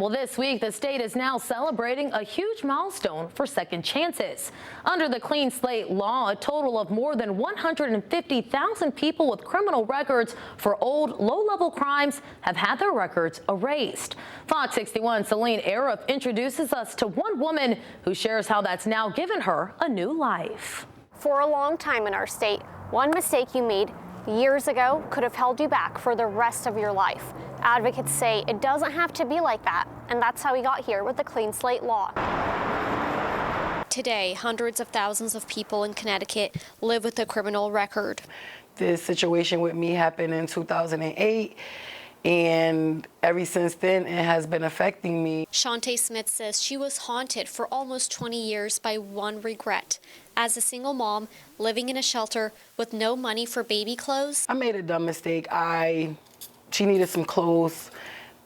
Well, this week, the state is now celebrating a huge milestone for second chances. Under the Clean Slate law, a total of more than 150,000 people with criminal records for old, low-level crimes have had their records erased. Fox 61's Celine Arif introduces us to one woman who shares how that's now given her a new life. For a long time in our state, one mistake you made years ago could have held you back for the rest of your life. Advocates say it doesn't have to be like that, and that's how we got here with the Clean Slate law. Today, hundreds of thousands of people in Connecticut live with a criminal record. This situation with me happened in 2008, and ever since then, it has been affecting me. Shantae Smith says she was haunted for almost 20 years by one regret. As a single mom, living in a shelter with no money for baby clothes. I made a dumb mistake. She needed some clothes.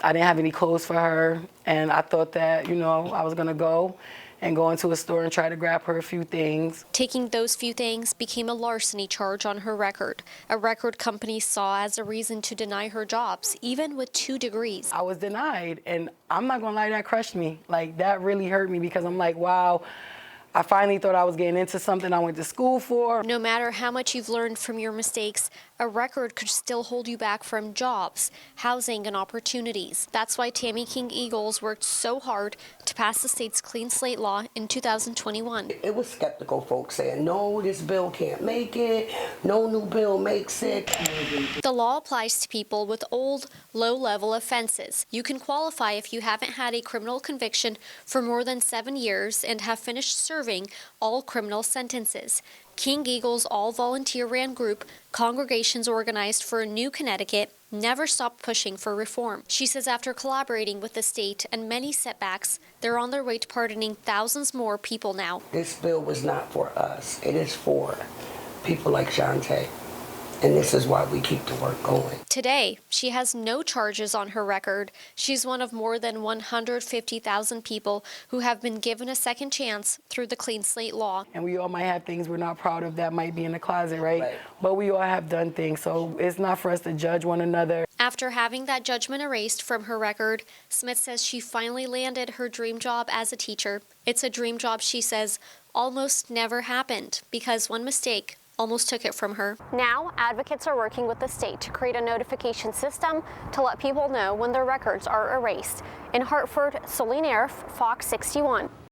I didn't have any clothes for her, and I thought that, I was gonna go into a store and try to grab her a few things. Taking those few things became a larceny charge on her record. A record company saw as a reason to deny her jobs, even with 2 degrees. I was denied, and I'm not gonna lie, that crushed me. Like, that really hurt me because I'm like, wow, I finally thought I was getting into something I went to school for. No matter how much you've learned from your mistakes, a record could still hold you back from jobs, housing, and opportunities. That's why Tammy King Eagles worked so hard to pass the state's Clean Slate law in 2021. It was skeptical folks saying, no, this bill can't make it, no new bill makes it. The law applies to people with old, low-level offenses. You can qualify if you haven't had a criminal conviction for more than 7 years and have finished serving all criminal sentences. King Eagles' all-volunteer-ran group, Congregations Organized for a New Connecticut, never stopped pushing for reform. She says after collaborating with the state and many setbacks, they're on their way to pardoning thousands more people now. This bill was not for us. It is for people like Shantae. And this is why we keep the work going. Today, she has no charges on her record. She's one of more than 150,000 people who have been given a second chance through the Clean Slate law. And we all might have things we're not proud of that might be in the closet, right? But we all have done things, so it's not for us to judge one another. After having that judgment erased from her record, Smith says she finally landed her dream job as a teacher. It's a dream job, she says, almost never happened because one mistake almost took it from her. Now, advocates are working with the state to create a notification system to let people know when their records are erased. In Hartford, Celine Arif, Fox 61.